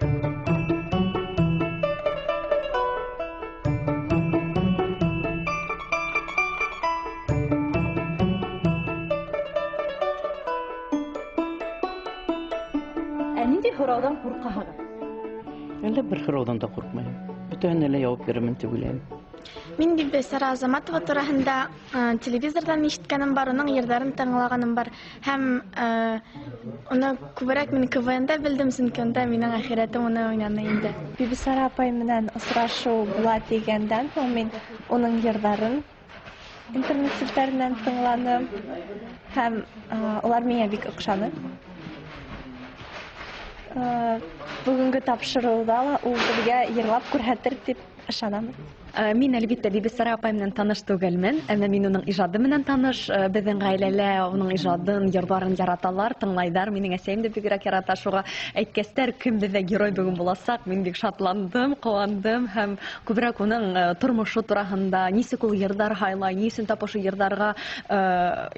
Нинди һораудан куркаһыгыз? Әллә бер һораудан да куркмыйм. Бөтәһенә лә яуап бирәмен дип уйлыйм. Мин Бибисара Азаматова тураһында телевизордан ишеткәнем бар, уның йырҙарын тыңлаганым бар. Һәм уны күберәк мин КВНда белдем, сөнки унда минең әхирәтем уны уйнаны инде. Бибисара апай менән осрашыу була дигәндән һуң мин уның йырҙарын интернет селтәренән тыңланым һәм улар миңә бик оҡшаны. Бүгенге тапшырыуҙа ла ул беҙгә йырлап күрһәтер дип ышанам. Мин әлбиттә Бибисара апай менән таныш түгелмен, әммә мин уның ижады менән таныш. Беҙҙең ғаиләлә уның ижадын, йырҙарын яраталар, тыңлайҙар. Минең әсәйем дә бигерәк ярата. Шуға әйткәстәр, кем беҙҙә герой бүген буласаҡ, мин бик шатландым, ҡыуандым һәм күберәк уның тормошо тураһында, нисек ул йырҙар һайлай, ни өсөн тап ошо йырҙарға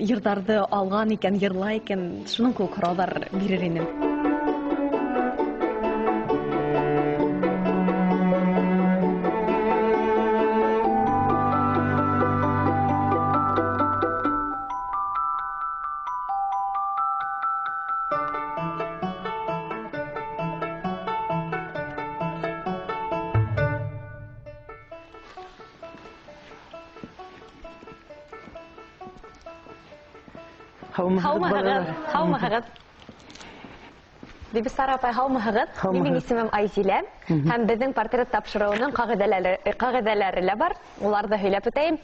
йырҙарҙы алған икән, йырлай икән, шуның кеүек һорауҙар бирер инем. Һаумыһығыҙ. Бибисара апай, һаумыһығыҙ. Минең исемем Айзилә. Һәм беҙҙең портрет тапшырыуының ҡағиҙәләре лә бар. Уларҙы һөйләп үтәйем.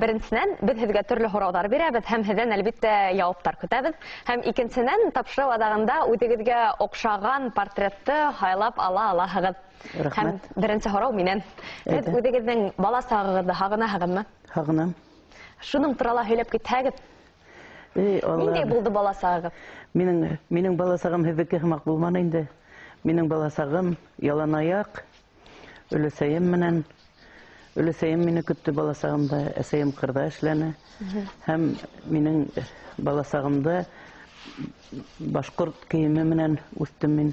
Беренсенән, беҙ һеҙгә төрлө һорауҙар бирәбеҙ һәм һеҙҙән әлбиттә яуаптар көтәбеҙ. Һәм икенсенән, тапшырыу аҙағында үҙегеҙгә оҡшаған портретты һайлап ала алаһығыҙ. Һәм беренсе һорау минән. Һеҙ үҙегеҙҙең бала сағығыҙҙы һағынаһығыҙмы? Һағынам. Шуның турала һөйләп китһәгеҙ. Ниндәй булды бала сағығыҙ? Минең бала сағым һеҙҙеке һымаҡ булманы инде. Минең бала сағым ялан аяҡ, өләсәйем менән. Өләсәйем мине көттө бала сағымда, әсәйем ҡырҙа эшләне. Һәм минең бала сағымда башҡорт кейеме менән үҫтем мин.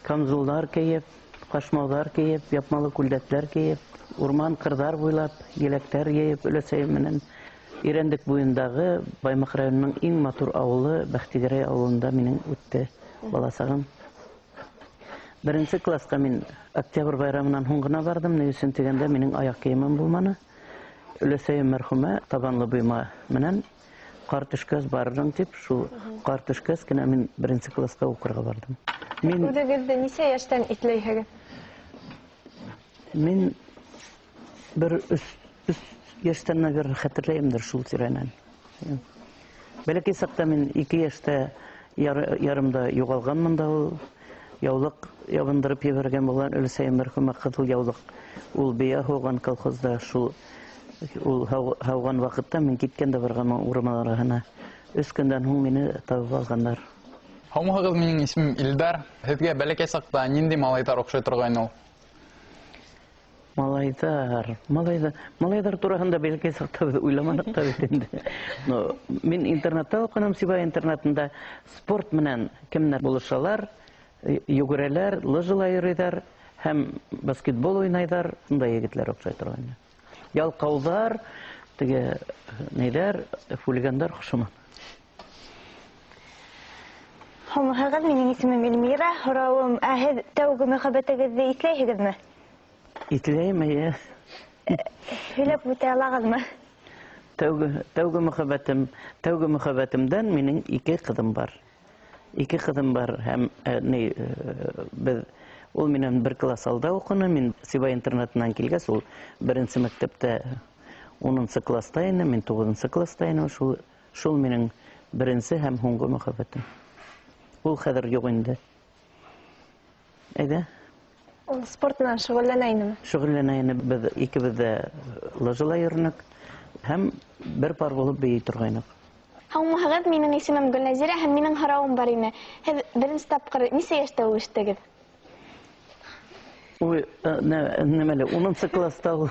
Камзулдар кейеп, ҡашмауҙар кейеп, япмалы күлдәктәр кейеп, урман ҡырҙар буйлап, еләктәр йыйып өләсәйем менән. Ирәндек буйындағы Баймаҡ районының иң матур ауылы Бәхтигәрәй ауылында минең үтте бала сағым. Беренсе классҡа мин октябрь байрамынан һуң ғына бардым, ни өсөн тигәндә минең аяҡ кейемем булманы. Өләсәйем мәрхүмә табанлы буйма менән ҡар төшкәс барырың тип, шул ҡар төшкәс кенә мин беренсе классҡа уҡырға бардым. Үҙегеҙҙе нисә йәштән иҫләйһегеҙ? Мин бер 3 йәштән бер хәтерләйемдер шул тирәнән. Бәләкәй саҡта мин 2 йәштә ярымда юғалғанмын да ул яулыҡ ябындырып ебәргән булған өләсәйем мәрхүмә ҡыҙыл яулыҡ. Ул бейә һауған колхозда шул ул һауған ваҡытта мин киткән дә барғанмын урман араһына. 3 көндән һуң мине табып алғандар. Һаумыһығыҙ, минең исемем Илдар. Һеҙгә бәләкәй саҡта ниндәй малайҙар оҡшай торғайны ул? Малайҙар тураһында бәләкәй саҡта беҙ уйламаныҡ та бит инде. Мин интернатта уҡыным, Сибай интернатында спорт менән кемнәр булышалар, йүгерәләр, лыжыла йөрөйҙәр һәм баскетбол уйнайҙар, шундай егетләр оҡшай торғайны. Ялҡауҙар, теге нәйҙәр, хулигандар оҡшаманы. Һаумыһығыҙ, минең исемем Эльмира. Һорауым, һеҙ тәүге мөхәббәтегеҙҙе иҫләйһегеҙме? Иҫләйем, эйе. Һөйләп үтә алағыҙмы? Тәүге мөхәббәтемдән минең 2 ҡыҙым бар. 2 ҡыҙым бар һәм ул минән 1 класс алда уҡыны. Мин Сибай интернатынан килгәс, ул 1-нсе мәктәптә 10-нсы класста ине, мин 9-нсы класста ине. Шул минең 1-нсе һәм һуңғы мөхәббәтем. Ул хәҙер юҡ инде. Әйҙә. Ул спорт менән шөғөлләнә инеме? Шөғөлләнә ине. Беҙ икебеҙ ҙә лыжыла йөрөнөк һәм бер пар булып бейей торғайныҡ. Һаумыһығыҙ, минең исемем Гөлнәзирә һәм минең һорауым бар ине. Һеҙ беренсе тапҡыр нисә йәштә үбештегеҙ? Нәмәле, 10-нсы класста ул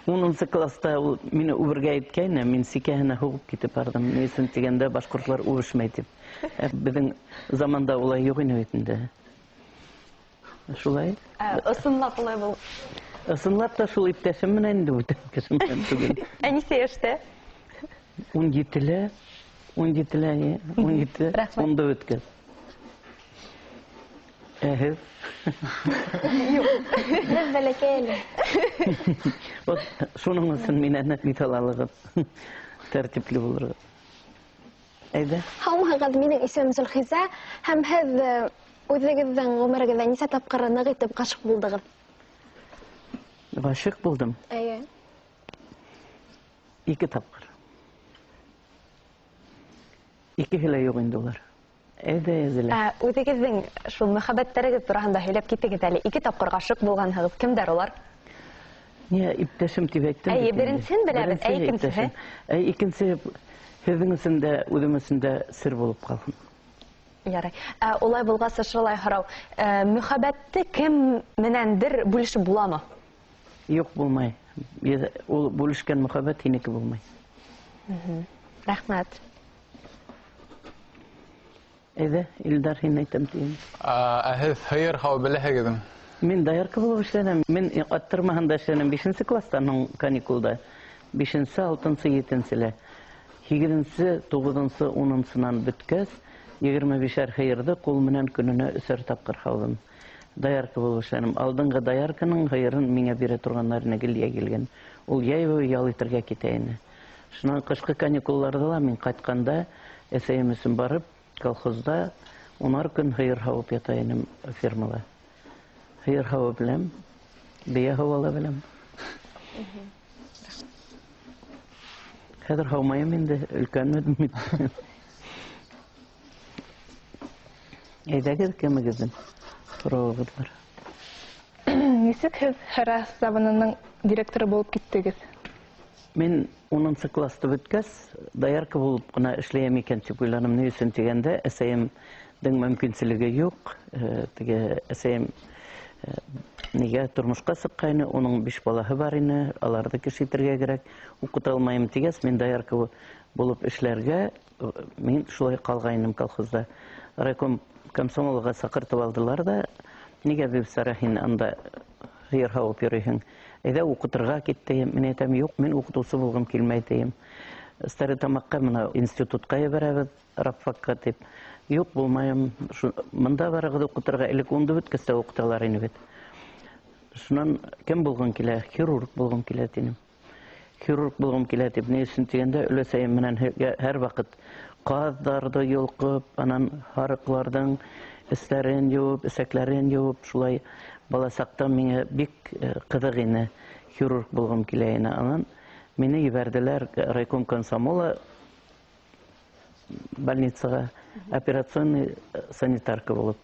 10-нсы класста ул мине үбергә иткәйне, мин сикәһенә һуғып китеп бардым. Ни өсөн тигәндә башҡортлар үбешмәй тип. Беҙҙең заманда улай юҡ ине бит инде. Шулай. Ысынлап улай бул. Ысынлап та шул иптәшем менән инде бүтән кешем түгел. Әнисе яшьтә? 17-лә, 17 Рәхмәт. онда үткән. Һез? Без бәләкәй әле. Вот шуның өчен мине италалыгы тәртипле булырга. Әйдә. Һаумыгыз, минең исемем Зөлхиза, һәм һез үзегезнең гомерегездә ничә тапкыр нык итеп гашык булдыгыз? Гашык булдым. Әйе. 2 тапкыр. 2 лә юк инде улар. Әйдә, әзелә. Үзегезнең шул мөхәббәтләрегез турында һөйләп китегез әле. 2 тапкыр гашык булганһыгыз. Кемдер улар? Не, иптәшем дип әйттем. Әйе, беренчесен беләбез, ә икенчесе? Икенчесе һезнең өчен дә, үзем өчен дә сер булып калган. Ярай. Улай булгас, шулай һорау. Мөхәббәтте кем менәндер бүлешеп буламы? Юк, булмай. Ул бүлешкән мөхәббәт һинеке булмай. Рәхмәт. Әйдә, Илдар, һин әйтәм тием. Һез һыйыр һау беләһегеҙме? Мин доярка булып эшләнәм. Мин аттырмаһында эшләнәм 5-нче класстан каникулда. 5-нче, 6-нчы, 7-нчелә. 8-нче, 9-нчы, 10-нчынан беткәс, 25-әр һыйырды кул менән көненә 3 тапкыр һаудым. Доярка булып эшләнәм. Алдыңгы доярканың һыйырын миңа бирә торганнар нәгелгә килгән. Ул яй ял итәргә китә ине. Шуннан кышкы каникулларда ла мин кайтканда әсәем өчен барып, колхозда 10 көн һыйыр һавып ята инем фермала. Һыйыр һавып беләм, бия һавала беләм. Хәзер һаумайым инде, өлкәнмедем бит. Әйдәгез, кемегездән сорауыгыз бар? Нисек һез һәр забынының директоры булып киттегез? Мин 10-нчы класста беткәс, доярка булып кына эшләйм икән дип уйланым. Ни өчен дигәндә, әсәемнең мөмкинчелеге юк. Теге әсәем нигә тормышка сыккайны, уның 5 балаһы бар ине, аларны кеше итәргә кирәк. Укыта алмыйм дигәс, мин доярка булып эшләргә, мин шулай калгайным колхозда. Райком комсомолга сакыртып алдылар да, нигә бибсара һин анда һыйыр һавып йөрисең? Әйдә укытырга киттем. Мин әйтәм, юк, мин укытучы булгым килмәй дим. Стәретамакка менә институтка ябарабыз, рабфакка дип. Юк, булмаем. Монда барыгыз укытырга, элек унда беткәс тә укыталар ине бит. Шуннан кем булган килә? Хирург булган килә динем. Хирург булган килә дип, ни өчен дигәндә, өләсәем менән һәр вакыт казларды йолкып, анан харыкларның эсләрен юып, эсәкләрен юып, шулай баласактан миңа бик кызык ине, хирург булган килә ине. Анан мине ебәрделәр райком комсомола больницага, операционный санитарка булып.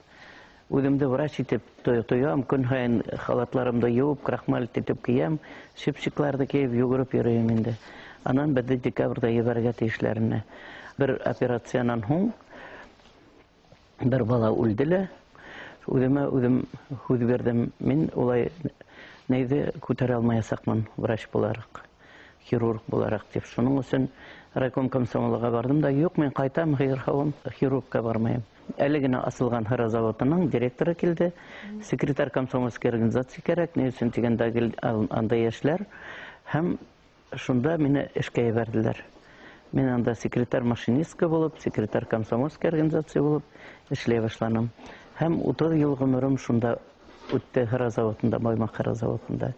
Үземдә врач итеп тоям, көн һайын халатларымды юып, крахмал итеп киям, шипшикларны киеп йөгереп йөрим инде. Анан беде декабрьдә ебәргә тиешләренә. Бер операциянан һуң бер бала үлделе. Үзем һүз бирдем. Мин улай нәйде күтәрә алмаячакмын врач буларак, хирург буларак дип. Шуның өчен райком комсомолга бардым да, юк, мин кайтам, хирургка бармайм. Әле генә асылган һыра заводының директоры килде. Секретарь комсомольской организация кирәк, ни өчен дигәндә анда яшьләр. Һәм шунда мине эшкә ебәрделәр. Мин анда секретарь машинистка булып, секретарь комсомольской организация булып эшләй башланым. Һәм 30 ел гомерем шунда үтте һыра заводында, Баймак һыра заводында.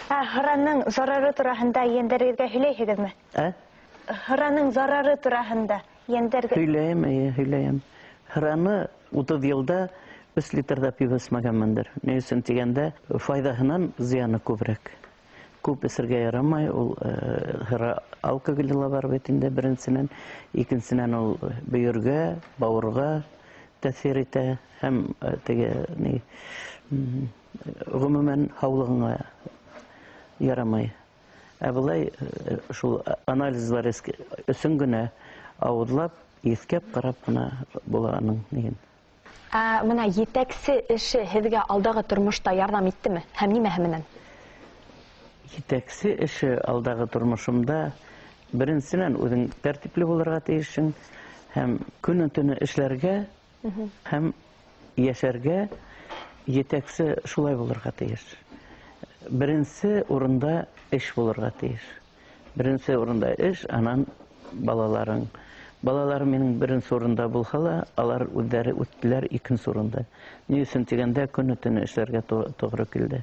Һыраның зарары турасында ендәргә һөйләйһегезме? Һыраның зарары турасында ендәргә Һөйләйм. Һыраны 30 елда 3 литрда пиво эчмәгәнмендер. Ни өчен дигәндә, файдаһыннан зыяны күбрәк. Күп эсергә ярамай, ул һыра алкоголь бар бит инде беренчесеннән, икенчесеннән ул бөергә, бавырга тәэсир итә, һәм теге ни гомумән һаулыгыңа ярамай. Ә булай шул анализлар өсөн генә авыдлап, искәп карап кына була аның нигән. Менә етәксе эше һезгә алдагы тормышта ярдәм иттеме? Һәм нимәһе менән? Етәксе эше алдагы тормышымда беренчесеннән үзең тәртипле булырга тиешсең, һәм көнен-төне эшләргә, һәм яшәргә етәксе шулай булырга тиеш. Беренче урында эш булырга тиеш. Беренче урында эш, анан балаларың. Балаларым минең беренче урында булса ла, алар үзләре үттеләр икенче урында. Ни өчен дигәндә көнне-төнне эшләргә туры килде.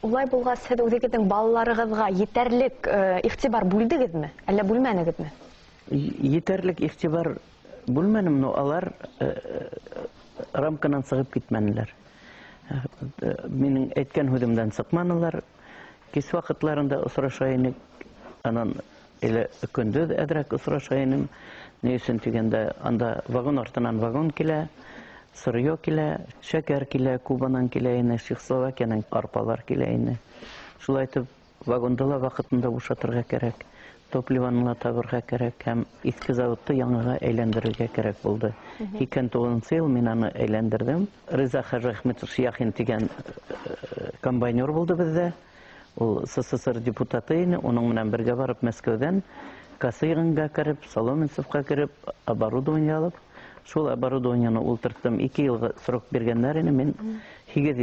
Улай булгач, сез үзегезнең балаларыгызга етерлек игътибар бүлдегезме, әллә бүлмәнегезме? Етерлек игътибар бүлмәнем, но алар рамканан сыгып китмәнеләр. Минең әйткән һүземдән сыкманылар. Кис вакытларында осраша инек, анан эле көндез әдрәк осраша инем. Ни өчен дигәндә, анда вагон артыннан вагон килә, сырье килә, шәкәр килә, Кубанан килә ине, Чехословакиянең арпалар килә ине. Шулай итеп, вагонда ла вакытында бушатырга кирәк, топливоны ла табырга кирәк, һәм иске заводты яңага әйләндерергә кирәк булды. 2009 ел мин аны әйләндердем. Риза Хәҗи Әхмәтов Шияхин дигән комбайнер булды бездә. Ул СССР депутаты ине, уның менән бергә барып Мәскәүдән Касыйганга кереп, Соломенцевка кереп, оборудование алып, шул оборудованияны ултырттым. 2 елга срок биргәннәр ине, мин 8